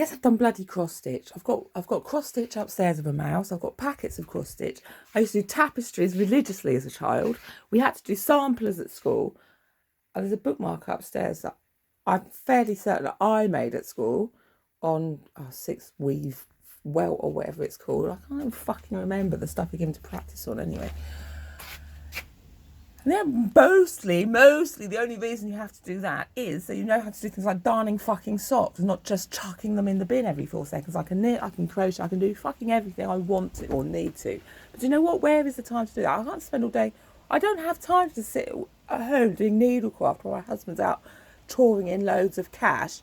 Yes, I've done bloody cross stitch. I've got cross stitch upstairs of a mouse. I've got packets of cross stitch. I used to do tapestries religiously as a child. We had to do samplers at school. And there's a bookmark upstairs that I'm fairly certain that I made at school on 6 weave welt or whatever it's called. I can't even fucking remember the stuff we came to practice on anyway. And then mostly the only reason you have to do that is so you know how to do things like darning fucking socks, not just chucking them in the bin every 4 seconds. I can knit, I can crochet, I can do fucking everything I want to or need to. But you know what? Where is the time to do that? I can't spend all day. I don't have time to sit at home doing needlecraft while my husband's out touring in loads of cash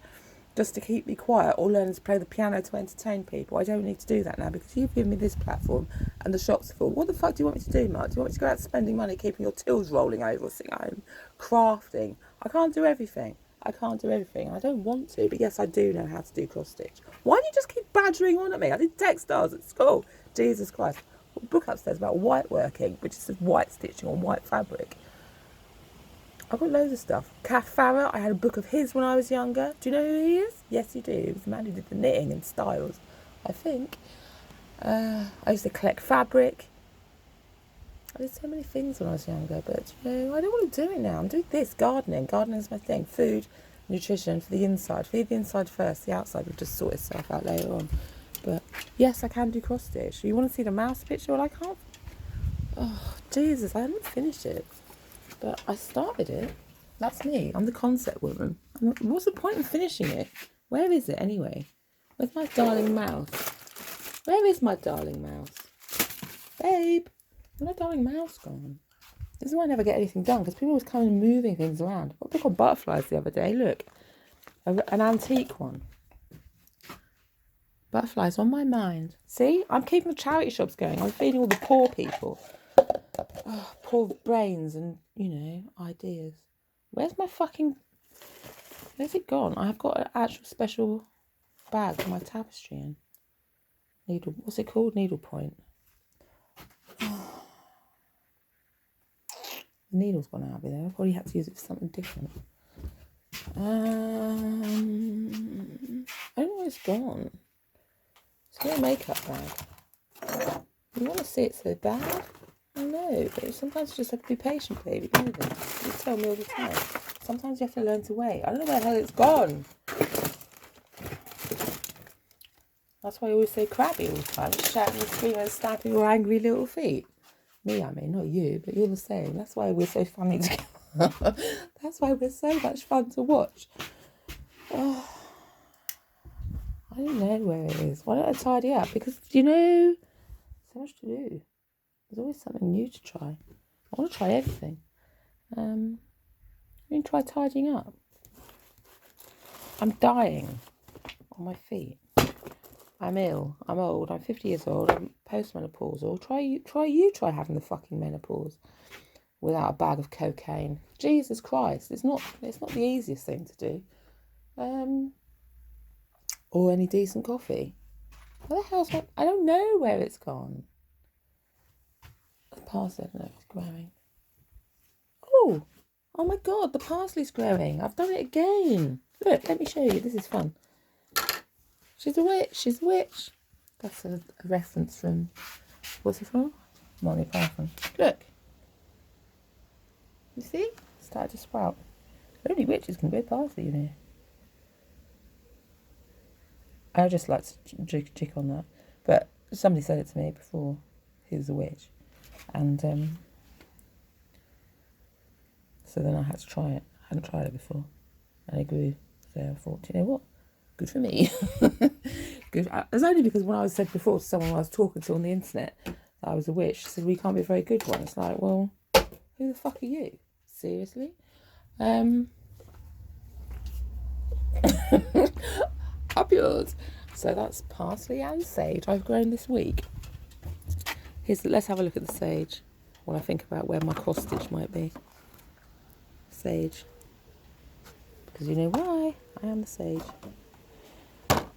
just to keep me quiet or learning to play the piano to entertain people. I don't need to do that now because you've given me this platform and the shops are full. What the fuck do you want me to do, Mark? Do you want me to go out spending money, keeping your tills rolling over or sitting at home crafting? I can't do everything. I don't want to, but yes, I do know how to do cross stitch. Why do you just keep badgering on at me? I did textiles at school. Jesus Christ. A book upstairs about white working, which is just white stitching on white fabric. I've got loads of stuff. Kath Farrer, I had a book of his when I was younger. Do you know who he is? Yes, you do. He was the man who did the knitting and styles, I think. I used to collect fabric. I did so many things when I was younger, but you know, I don't want to do it now. I'm doing this, gardening. Gardening is my thing. Food, nutrition for the inside. Feed the inside first. The outside will just sort itself out later on. But yes, I can do cross stitch. You want to see the mouse picture? Well, I can't. Oh, Jesus, I haven't finished it. But I started it. That's me. I'm the concept woman. What's the point in finishing it? Where is it anyway? Where's my darling mouse? Where is my darling mouse? Babe, where's my darling mouse gone? This is why I never get anything done, because people always come and moving things around. I picked on butterflies the other day. Look, an antique one. Butterflies on my mind. See, I'm keeping the charity shops going. I'm feeding all the poor people. Oh, poor brains and, you know, ideas. Where's it gone? I've got an actual special bag for my tapestry in. What's it called? Needlepoint. Oh. The needle's gone out of there. I probably had to use it for something different. I don't know where it's gone. It's got a makeup bag. You want to see it so bad? I know, but sometimes you just have to be patient, baby. You know this. You tell me all the time. Sometimes you have to learn to wait. I don't know where the hell it's gone. That's why I always say crabby all the time. Shouting, screaming, and stamping your angry little feet. Me, I mean, not you, but you're the same. That's why we're so funny together. That's why we're so much fun to watch. Oh, I don't know where it is. Why don't I tidy up? Because, you know, so much to do. There's always something new to try. I want to try everything. I'm going to try tidying up. I'm dying on my feet. I'm ill. I'm old. I'm 50 years old. I'm postmenopausal. Try having the fucking menopause without a bag of cocaine. Jesus Christ. It's not the easiest thing to do. Or any decent coffee. Where the hell's I don't know where it's gone. The parsley, I don't know if it's growing. Oh my God, the parsley's growing. I've done it again. Look, let me show you. This is fun. She's a witch. That's a reference from, what's it from? Monty Python. Look. You see? It started to sprout. Only witches can grow parsley, you know. I just like to jick on that. But somebody said it to me before. He was a witch. And so then I had to try it. I hadn't tried it before. And it grew. So I thought, you know what? Good for me. Good. It's only because when I was said before to someone I was talking to on the internet that I was a witch, she said, well, you can't be a very good one. It's like, well, who the fuck are you? Seriously? Up yours. So that's parsley and sage I've grown this week. Let's have a look at the sage while I think about where my cross stitch might be. Sage. Because you know why? I am the sage.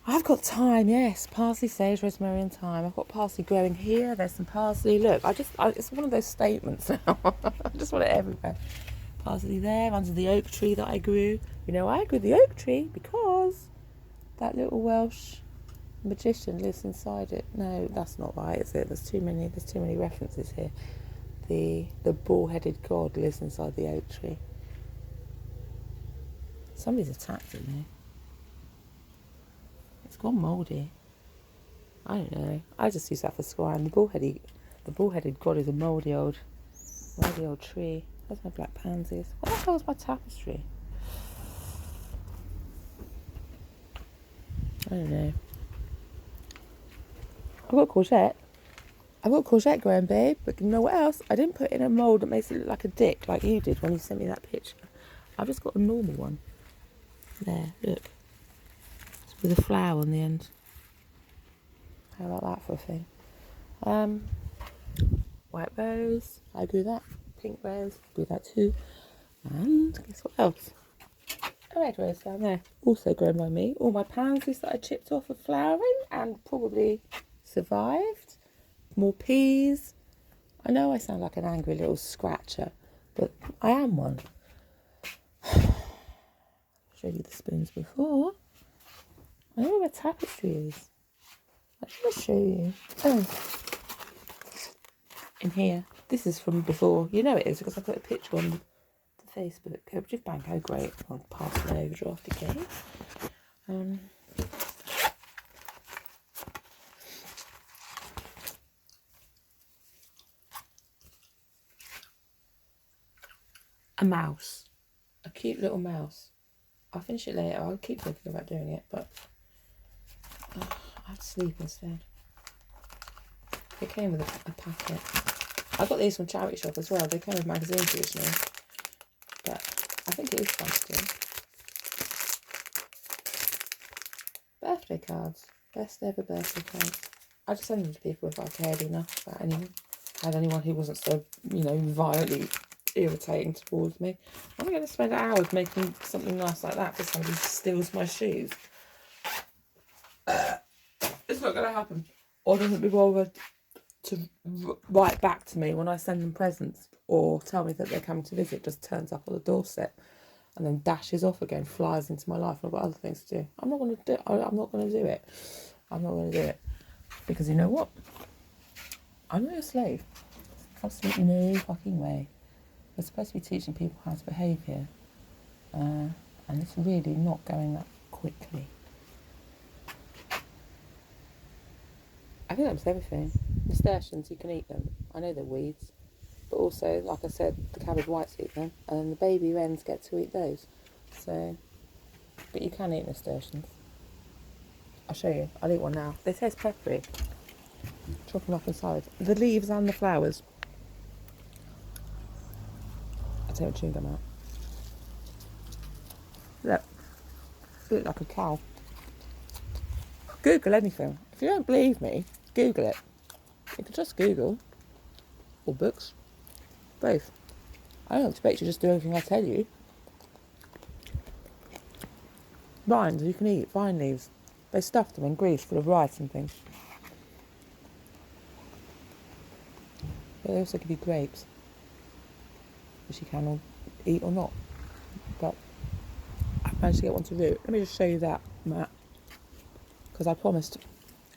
I've got thyme, yes. Parsley, sage, rosemary and thyme. I've got parsley growing here. There's some parsley. Look, it's one of those statements now. I just want it everywhere. Parsley there, under the oak tree that I grew. You know, I grew the oak tree because that little Welsh magician lives inside it. No, that's not right, is it? There's too many references here. The bull-headed god lives inside the oak tree. Somebody's attacked it now. It's gone mouldy. I don't know. I just use that for squaring. The bull-headed god is a mouldy old tree. Where's my black pansies? What the hell is my tapestry? I don't know. I've got courgette growing, babe, but you know what else? I didn't put in a mould that makes it look like a dick, like you did when you sent me that picture. I've just got a normal one. There, look. It's with a flower on the end. How about that for a thing? White rose, I do that. Pink rose, do that too. And guess what else? A red rose down there, also grown by me. All my pansies that I chipped off are flowering and probably survived. More peas. I know I sound like an angry little scratcher, but I am one. Showed you the spoons before. I know where my tapestry is. I'm going to show you. Oh. In here. This is from before. You know it is because I put a picture on the Facebook. Cooperative Bank. Oh, great. I'll pass my overdraft again. A mouse. A cute little mouse. I'll finish it later. I'll keep thinking about doing it, but I have to sleep instead. It came with a packet. I got these from charity shop as well. They came with magazines originally, but I think it is fun to do. Birthday cards. Best ever birthday cards. I just send them to people if I cared enough about anyone. Had anyone who wasn't so, violently irritating towards me. I'm going to spend hours making something nice like that for somebody who steals my shoes. It's not going to happen. Or doesn't be bothered to write back to me when I send them presents or tell me that they're coming to visit, just turns up on the doorstep and then dashes off again, flies into my life, and I've got other things to do. I'm not going to do it. I'm not going to do it. I'm not going to do it. Because you know what? I'm not your slave. Absolutely no fucking way. We're supposed to be teaching people how to behave here. And it's really not going that quickly. I think that was everything. Nasturtiums, you can eat them. I know they're weeds. But also, like I said, the cabbage whites eat them. And the baby wrens get to eat those. So, but you can eat nasturtiums. I'll show you. I'll eat one now. They taste peppery. Chop them up inside. The leaves and the flowers. I'll take my chewing gum out. Look. You look like a cow. Google anything. If you don't believe me, Google it. You can just Google. Or books. Both. I don't expect you to just do everything I tell you. Vines you can eat. Vine leaves. They stuff them in Greece full of rice and things. But they also give you grapes. Which you can eat or not. But I managed to get one to root. Let me just show you that, Matt. Because I promised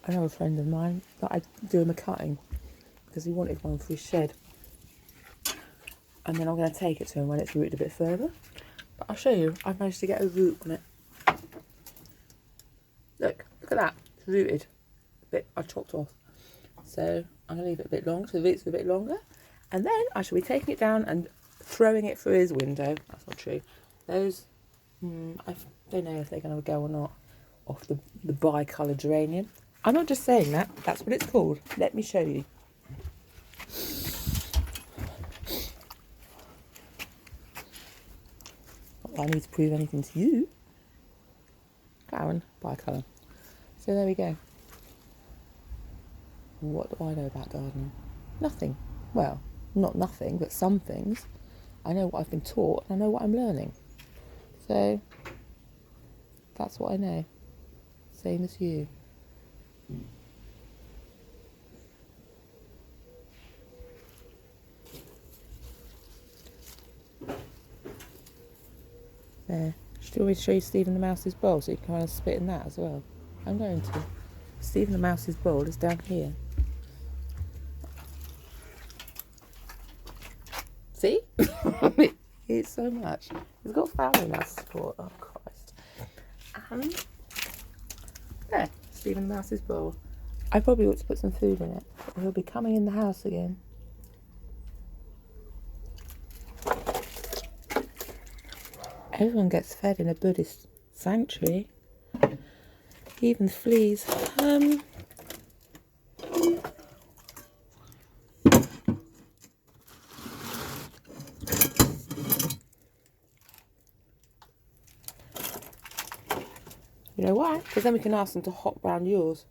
another friend of mine that I'd do him a cutting. Because he wanted one for his shed. And then I'm going to take it to him when it's rooted a bit further. But I'll show you. I've managed to get a root on it. Look at that. It's rooted. I chopped off. So I'm going to leave it a bit long, so the roots are a bit longer. And then I shall be taking it down and throwing it through his window. That's not true. Those, I don't know if they're going to go or not, off the bi-coloured geranium. I'm not just saying that. That's what it's called. Let me show you. Not that I need to prove anything to you. Karen, bi-colour. So there we go. What do I know about gardening? Nothing. Well, not nothing, but some things. I know what I've been taught and I know what I'm learning. So, that's what I know. Same as you. There. Do you want me to show you Stephen the Mouse's bowl so you can kind of spit in that as well? I'm going to. Stephen the Mouse's bowl is down here. See? It's so much. He's got family mouse support. Oh, Christ. There, Stephen the Mouse's bowl. I probably ought to put some food in it. But he'll be coming in the house again. Everyone gets fed in a Buddhist sanctuary. Even fleas. You know why? Because then we can ask them to hop round yours.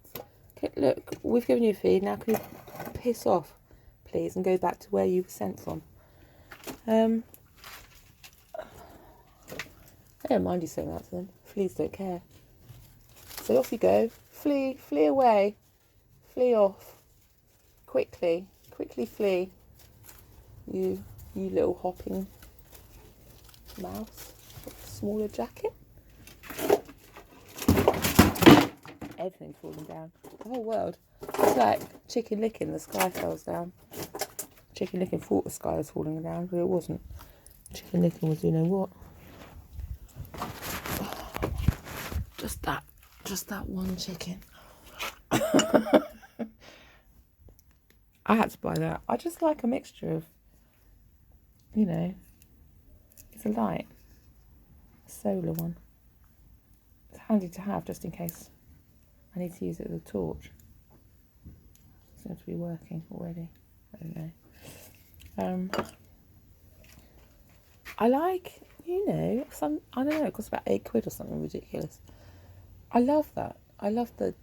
Okay, look, we've given you a feed. Now can you piss off, please, and go back to where you were sent from? I don't mind you saying that to them. Fleas don't care. So off you go. Flee away. Flee off. Quickly flee. You little hopping mouse. Smaller jacket. Everything's falling down. The whole world. It's like Chicken Licking, the sky falls down. Chicken Licking thought the sky was falling down, but it wasn't. Chicken Licking was, you know what? Just that one chicken. I had to buy that. I just like a mixture of, you know, it's a light, a solar one. It's handy to have just in case I need to use it as a torch. It seems to be working already. I don't know. I like, you know, I don't know, it costs about £8 or something ridiculous. I love that. I love the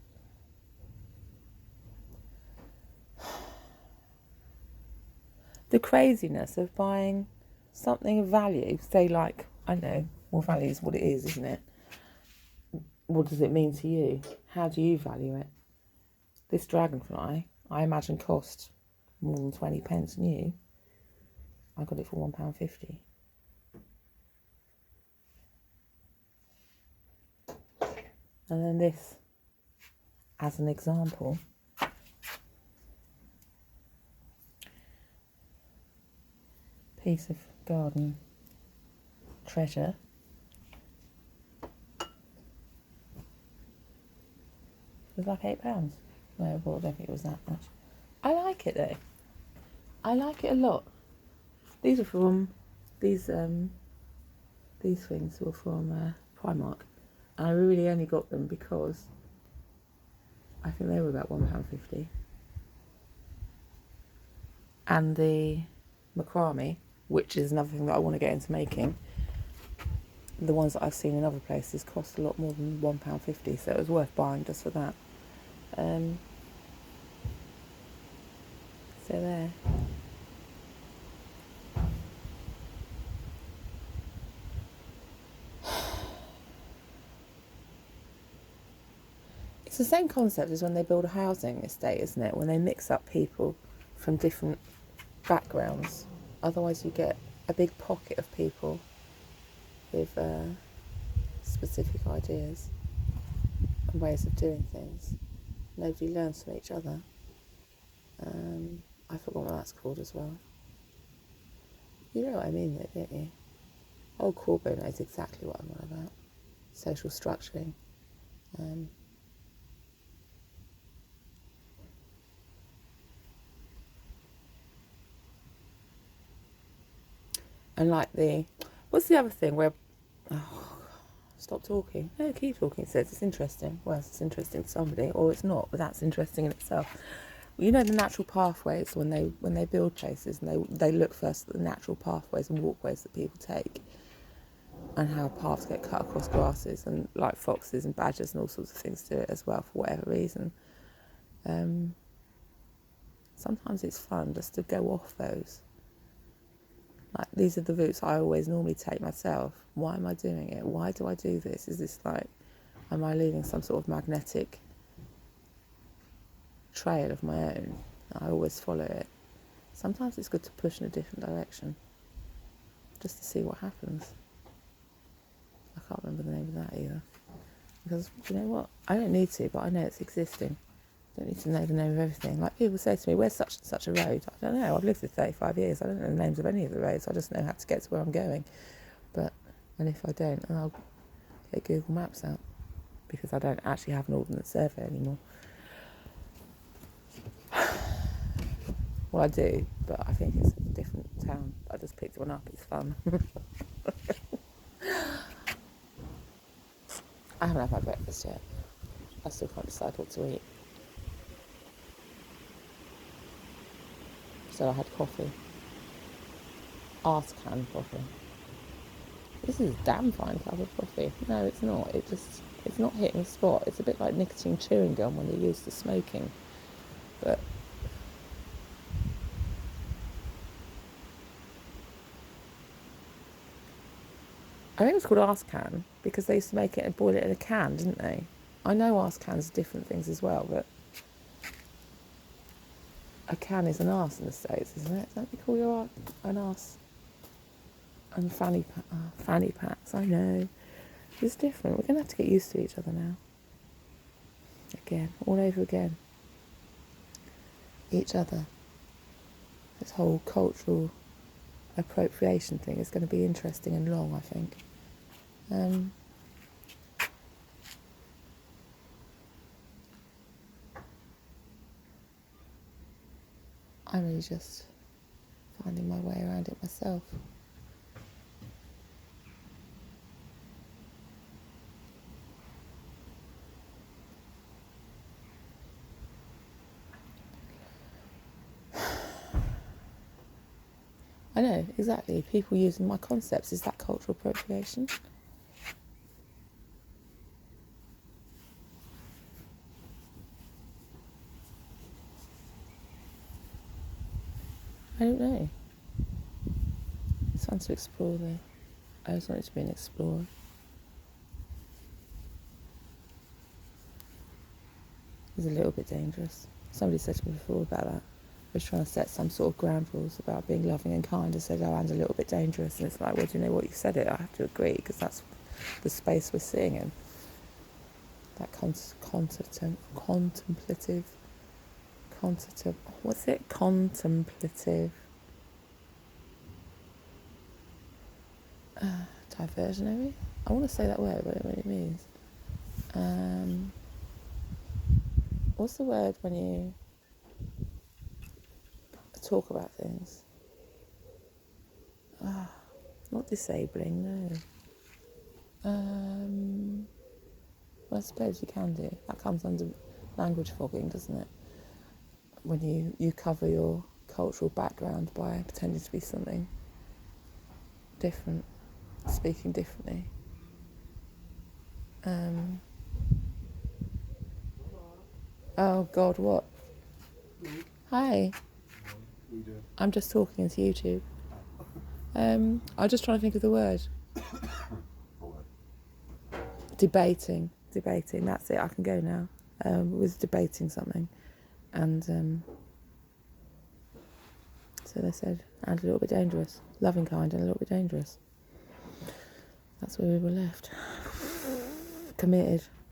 craziness of buying something of value. Say like, I know, well, value is what it is, isn't it? What does it mean to you? How do you value it? This dragonfly, I imagine, cost more than 20p new. I got it for £1.50. And then this, as an example, piece of garden treasure. It was like £8. No, well, I don't think it was that much. I like it though. I like it a lot. These are from these things were from Primark. And I really only got them because I think they were about £1.50. And the macrame, which is another thing that I want to get into making, the ones that I've seen in other places cost a lot more than £1.50, so it was worth buying just for that. So there. It's the same concept as when they build a housing estate, isn't it? When they mix up people from different backgrounds. Otherwise you get a big pocket of people with specific ideas and ways of doing things. Nobody learns from each other. I forgot what that's called as well. You know what I mean, though, don't you? Old Corbo knows exactly what I'm on about. Social structuring. And like what's the other thing where, stop talking. No, keep talking. It says it's interesting. Well, it's interesting to somebody, or it's not, but that's interesting in itself. You know the natural pathways when they build places, and they look first at the natural pathways and walkways that people take, and how paths get cut across grasses, and like foxes and badgers and all sorts of things do it as well for whatever reason. Sometimes it's fun just to go off those. Like, these are the routes I always normally take myself. Why am I doing it? Why do I do this? Is this like, am I leaving some sort of magnetic trail of my own? I always follow it. Sometimes it's good to push in a different direction, just to see what happens. I can't remember the name of that either. Because, do you know what? I don't need to, but I know it's existing. I don't need to know the name of everything. Like, people say to me, where's such and such a road? I don't know. I've lived here 35 years. I don't know the names of any of the roads. I just know how to get to where I'm going. And if I don't, then I'll get Google Maps out, because I don't actually have an ordnance survey anymore. Well, I do, but I think it's a different town. I just picked one up. It's fun. I haven't had my breakfast yet. I still can't decide what to eat. So I had coffee. Arse can coffee. This is a damn fine cup of coffee. No, it's not. It's not hitting the spot. It's a bit like nicotine chewing gum when you're used to smoking. But I think it's called arse can because they used to make it and boil it in a can, didn't they? I know arse cans are different things as well, but a can is an arse in the States, isn't it? Don't you call your an arse? And fanny packs, I know. It's different. We're going to have to get used to each other now. Again, all over again. Each other. This whole cultural appropriation thing is going to be interesting and long, I think. I'm really just finding my way around it myself. I know, exactly. People using my concepts. Is that cultural appropriation? I don't know. It's fun to explore though. I always wanted to be an explorer. It's a little bit dangerous. Somebody said to me before about that. I was trying to set some sort of ground rules about being loving and kind. I said, oh, and a little bit dangerous. And it's like, well, do you know what? You said it. I have to agree, because that's the space we're sitting in. That contemplative, what's it? Contemplative. Diversionary? I want to say that word, but I don't know what it means. What's the word when you talk about things? Not disabling, no. Well, I suppose you can do. That comes under language fogging, doesn't it? When you cover your cultural background by pretending to be something different, speaking differently. Oh God, what? Hi. I'm just talking to YouTube. I'm just trying to think of the word. Debating, that's it, I can go now. Was debating something. And so they said, and a little bit dangerous. Loving, kind, and a little bit dangerous. That's where we were left. Committed.